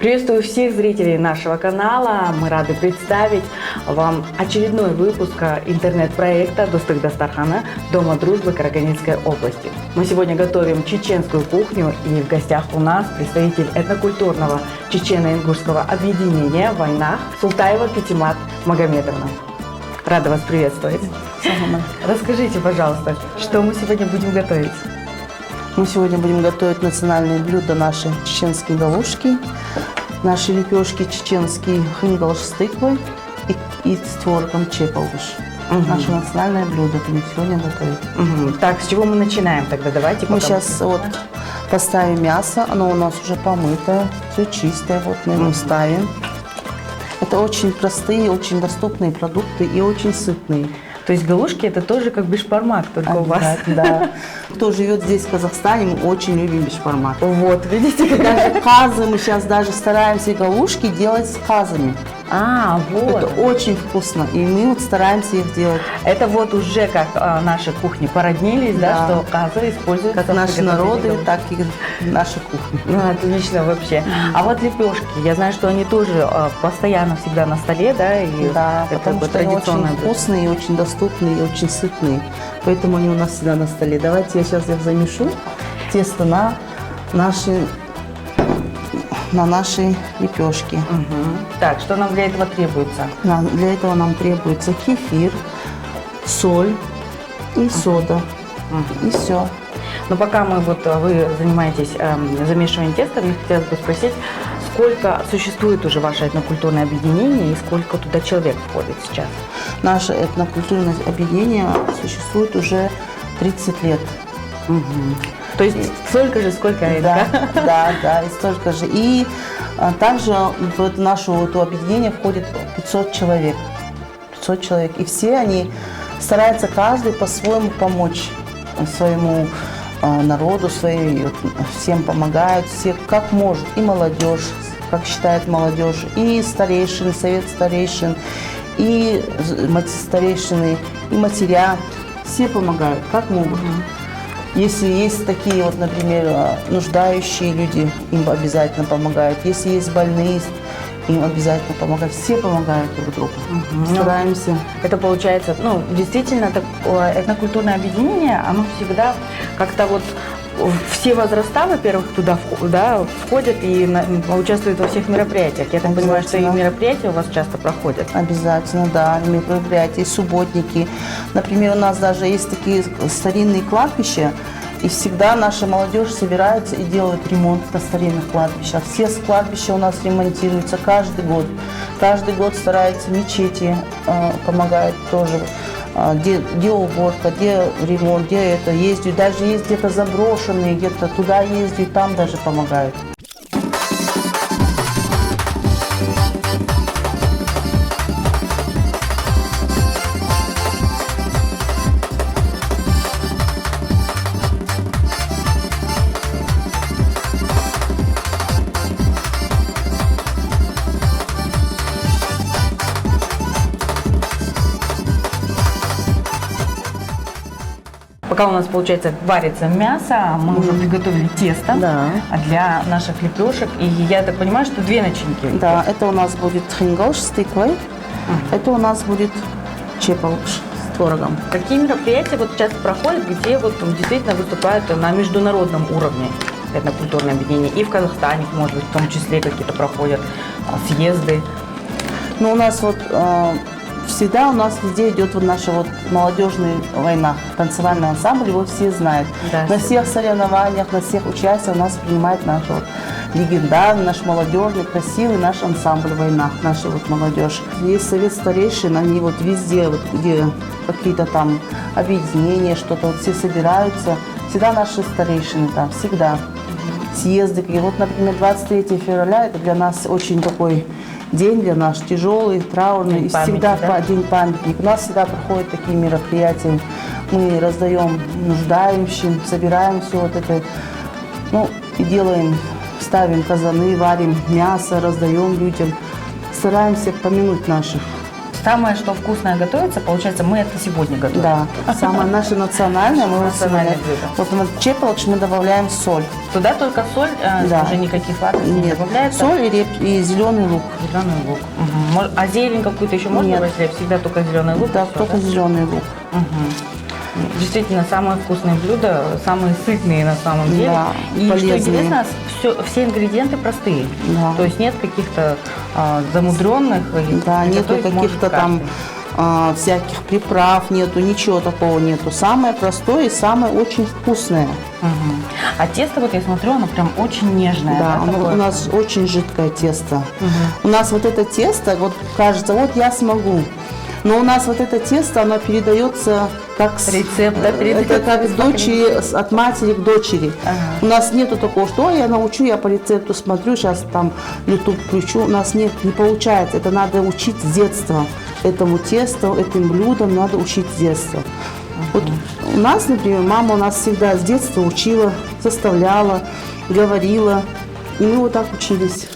Приветствую всех зрителей нашего канала. Мы рады представить вам очередной выпуск интернет-проекта «Достык Дастархана» Дома дружбы Карагандинской области. Мы сегодня готовим чеченскую кухню, и в гостях у нас представитель этнокультурного чечено-ингушского объединения «Войнах» Султаева Пятимат Магомедовна. Рада вас приветствовать. Расскажите, пожалуйста, что мы сегодня будем готовить? Мы сегодня будем готовить национальные блюда, наши чеченские галушки, наши лепешки чеченские хингалыш с тыквой и с творогом чепалгыш. Наше национальное блюдо будем сегодня готовить. Так, с чего мы начинаем тогда? Давайте мы сейчас поставим мясо, оно у нас уже помытое, все чистое, мы его ставим. Это очень простые, очень доступные продукты и очень сытные. То есть галушки это тоже как бешбармак, только у вас. Да. Кто живет здесь, в Казахстане, мы очень любим бешбармак. Вот, видите, как даже казы, мы сейчас даже стараемся галушки делать с казами. Вот. Это очень вкусно, и мы стараемся их делать. Это уже как наши кухни породнились, да, что казы используются. Как наши народы, так и наши кухни. Отлично вообще. А вот лепешки, я знаю, что они тоже постоянно всегда на столе, да? Да, потому что они очень вкусные, очень доступные и очень сытные. Поэтому они у нас всегда на столе. Давайте я сейчас их замешу, тесто на наши лепешки. Так, что нам для этого требуется? Для этого нам требуется кефир, соль и сода. И все. Но пока вы занимаетесь замешиванием теста, мне хотелось бы спросить, сколько существует уже ваше этнокультурное объединение и сколько туда человек входит сейчас? Наше этнокультурное объединение существует уже 30 лет. То есть столько же, сколько это? Да, и столько же. И также в наше объединение входит 500 человек. 500 человек. И все они стараются каждый по-своему помочь своему народу, всем помогают, все как может. И молодежь, как считает молодежь, и старейшины, совет старейшин, и старейшины, и матеря. Все помогают, как могут. Если есть такие, например, нуждающие люди, им обязательно помогают. Если есть больные, им обязательно помогают. Все помогают друг другу. Стараемся. Это получается, действительно, этнокультурное объединение, оно всегда как-то все возраста, во-первых, туда входят и участвуют во всех мероприятиях. Я так понимаю, что и мероприятия у вас часто проходят. Обязательно, да, мероприятия, и субботники. Например, у нас даже есть такие старинные кладбища, и всегда наша молодежь собирается и делает ремонт на старинных кладбищах. Все кладбища у нас ремонтируются каждый год. Каждый год стараются мечети, помогают тоже. Где уборка, где ремонт, где это ездят. Даже есть где-то заброшенные, где-то туда ездят, там даже помогают. Пока у нас, получается, варится мясо, мы уже приготовили тесто для наших лепешек. И я так понимаю, что две начинки. Да, это у нас будет хингалыш с тыквой, это у нас будет чепалгыш с творогом. Какие мероприятия часто проходят, где действительно выступают на международном уровне этнокультурное объединение? И в Казахстане, может быть, в том числе какие-то проходят съезды? У нас всегда везде идет наша молодежная война, танцевальный ансамбль, его все знают. Да, на всех соревнованиях, на всех участиях у нас принимает наш легендарный, наш молодежный, красивый наш ансамбль «Война», наша молодежь. Есть совет старейшин, они везде, где какие-то там объединения, что-то, все собираются. Всегда наши старейшины там, всегда. Съезды. И например, 23 февраля, это для нас очень такой день для нас тяжелый, траурный, и всегда день памятник. У нас всегда проходят такие мероприятия. Мы раздаем нуждающим, собираем все это, и делаем, ставим казаны, варим мясо, раздаем людям. Стараемся помянуть наших самое, что вкусное готовится, получается, мы это сегодня готовим. Да, самое наше национальное. Мы Национальное сегодня- блюдо. Вот в чепалакш мы добавляем соль. Туда только соль, Да. уже никаких сладостей не Нет, добавляется. соль и зеленый лук. Зеленый лук. А зелень какую-то еще можно Нет. добавить? Или всегда только зеленый лук? Да, и всё, только зеленый лук. Действительно, самые вкусные блюда, самые сытные на самом деле. Да, И что полезные. интересно, все ингредиенты простые. Да. То есть нет каких-то замудренных. и Да, нету приготовить может каких-то там каждый. всяких приправ, нету, ничего такого нету. Самое простое и самое очень вкусное. Мгм. А тесто, вот я смотрю, оно прям очень нежное. Да, оно такое? у нас очень жидкое тесто. У нас вот это тесто, вот кажется, вот я смогу. Но у нас вот это тесто, оно передается как Рецепт, да, передается это как из с дочери, от матери к дочери. Ага. У нас нету такого, что я научу, я по рецепту смотрю, сейчас там YouTube включу. У нас нет, не получается. Это надо учить с детства. Этому тесту, этим блюдам надо учить с детства. Вот у нас, например, мама у нас всегда с детства учила, заставляла, говорила. И мы вот так учились.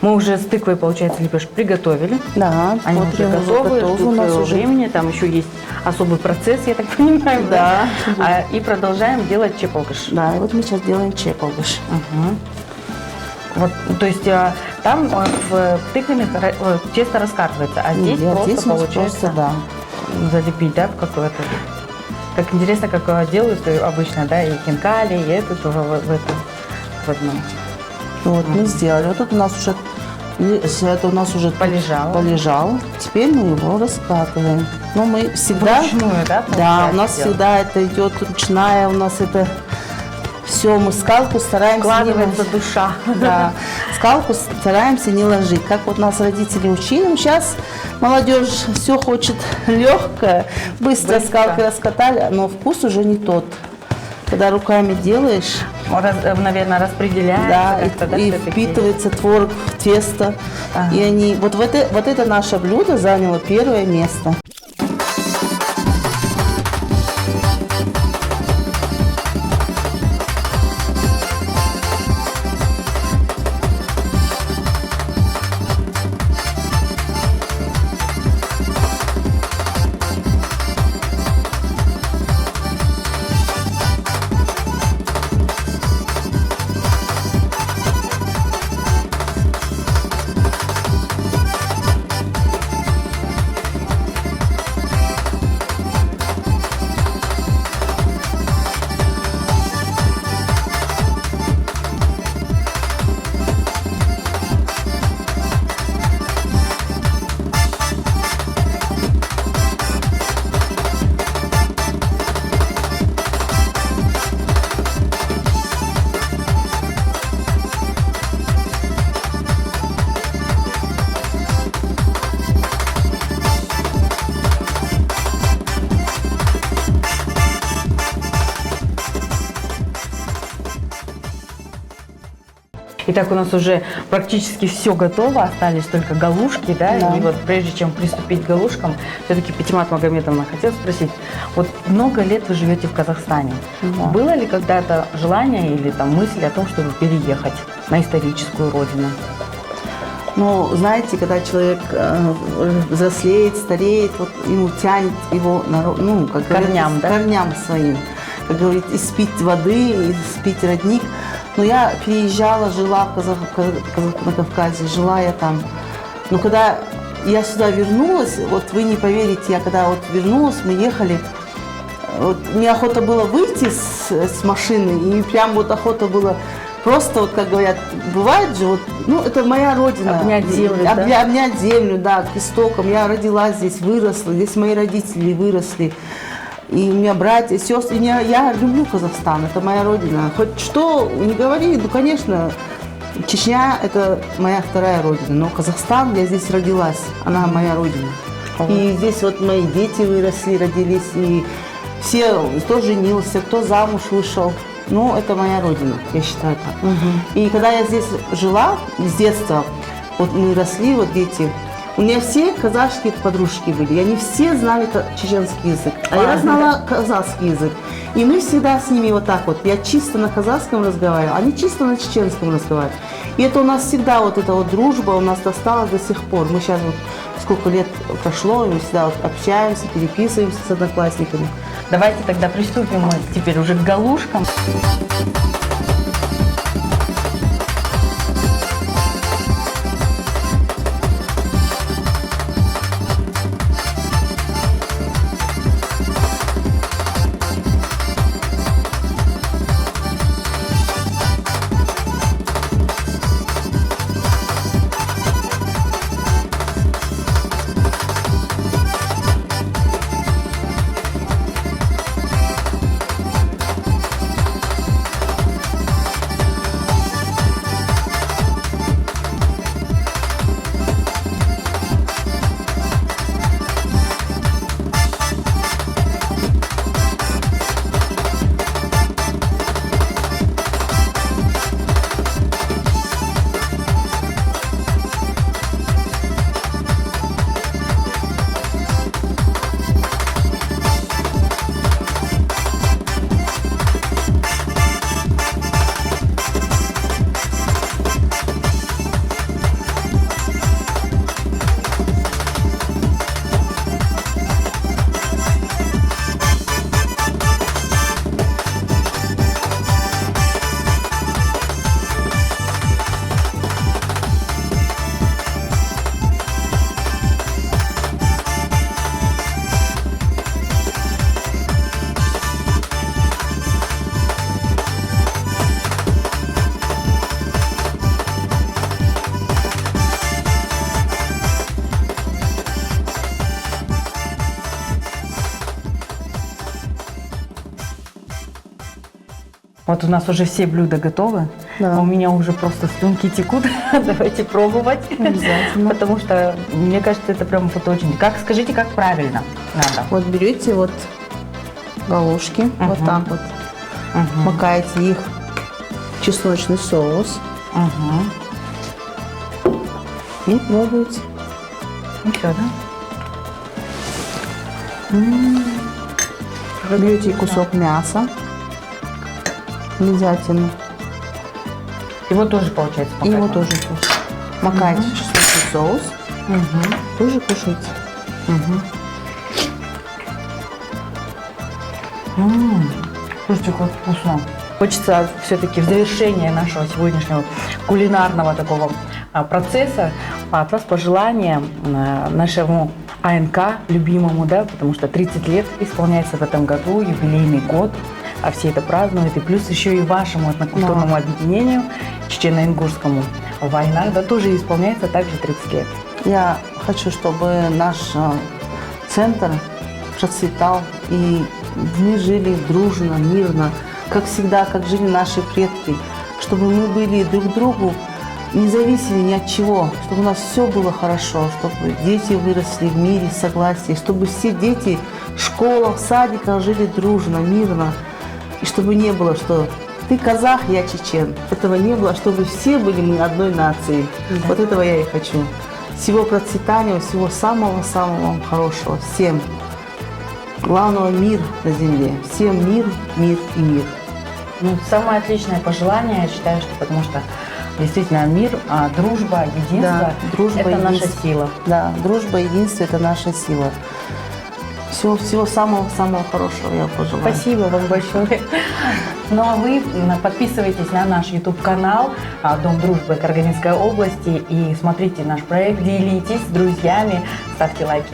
Мы уже с тыквой, получается, лепешки приготовили. Да, Они вот уже я готовы, готова. ждут У нас своего уже времени. Там еще есть особый процесс, я так понимаю. Да. И продолжаем делать чепалгаш. Да, и вот мы сейчас делаем чепалгаш. Вот, то есть там в тыквенных тесто раскатывается, а здесь Нет, просто здесь у нас получается просто, да. залепить, да, в какое-то. Как интересно, как делают обычно, да, и хинкали, и это тоже в одном. Вот мы сделали. Вот тут у нас уже это у нас уже полежал. Теперь мы его раскатываем. Но мы всегда Вручную, да? Да, у нас делать? всегда это идет ручная, у нас это все, мы скалку стараемся не Вкладывается душа. Да, скалку стараемся не ложить. Как вот нас родители учили. Сейчас молодежь все хочет легкое, быстро скалкой раскатали, но вкус уже не тот. Когда руками делаешь, Наверное, распределяется. да, как-то, да, и всё-таки. впитывается творог в тесто. Ага. И они, вот это наше блюдо заняло первое место. Итак, у нас уже практически все готово, остались только галушки, да? Да. И вот прежде чем приступить к галушкам, все-таки Патимат Магомедовна, хотела спросить, вот много лет вы живете в Казахстане. Да. Было ли когда-то желание или там мысль о том, чтобы переехать на историческую родину? Ну, знаете, когда человек взрослеет, стареет, вот ему тянет его, ну, как Корням, говорится, да? корням своим. Как говорит, испить воды, испить родник. Но я переезжала, жила на Кавказе, жила я там. Но когда я сюда вернулась, вот вы не поверите, я когда вот вернулась, мы ехали, вот мне охота было выйти с машины, и прям вот охота было просто, вот как говорят, бывает же, вот, ну, это моя родина. Обнять землю, да? Обнять землю, да, к истокам. Я родилась здесь, выросла, здесь мои родители выросли. И у меня братья, сестры. Я люблю Казахстан, это моя родина. Хоть что не говори, ну, конечно, Чечня – это моя вторая родина. Но Казахстан, я здесь родилась, она моя родина. И здесь вот мои дети выросли, родились, и все, кто женился, кто замуж вышел. Ну, это моя родина, я считаю так. И когда я здесь жила с детства, вот мы росли, вот дети, у меня все казахские подружки были, и они все знали чеченский язык, а я знала казахский язык. И мы всегда с ними вот так вот, я чисто на казахском разговаривала, они чисто на чеченском разговаривали. И это у нас всегда вот эта вот дружба у нас осталась до сих пор. Мы сейчас вот сколько лет прошло, и мы всегда вот общаемся, переписываемся с одноклассниками. Давайте тогда приступим мы теперь уже к галушкам. Вот у нас уже все блюда готовы. Да. У меня уже просто слюнки текут. Давайте пробовать. Обязательно. Потому что, мне кажется, это прям вот очень... Скажите, как правильно надо? Вот берете вот галушки, вот так вот, макаете их в чесночный соус и пробуете. Ну все, да? Берете кусок мяса, обязательно. Его тоже получается И его макать тоже кушать. Макаете в чесночный соус, тоже кушайте. Слушайте, как вкусно. Хочется все-таки в завершение нашего сегодняшнего кулинарного такого процесса от вас пожелания нашему АНК, любимому, да, потому что 30 лет исполняется в этом году, юбилейный год, а все это празднуют, и плюс еще и вашему этнокультурному объединению, Чечено-Ингушскому в войнах, да, тоже исполняется также 30 лет. Я хочу, чтобы наш центр процветал, и мы жили дружно, мирно, как всегда, как жили наши предки, чтобы мы были друг другу, не зависели ни от чего, чтобы у нас все было хорошо, чтобы дети выросли в мире, в согласии, чтобы все дети в школах, в садиках жили дружно, мирно, и чтобы не было, что ты казах, я чечен. Этого не было, чтобы все были мы одной нацией. Вот этого я и хочу. Всего процветания, всего самого-самого хорошего. Всем. Главного мир на земле. Всем мир, мир и мир. Ну, самое отличное пожелание, я считаю, что потому что действительно мир, дружба, единство Да, дружба, это наша единство. сила. Да, дружба, единство – это наша сила. Всего самого-самого хорошего я пожелаю. Спасибо вам большое. Ну а вы подписывайтесь на наш YouTube-канал Дом дружбы Карагандинской области и смотрите наш проект, делитесь с друзьями, ставьте лайки.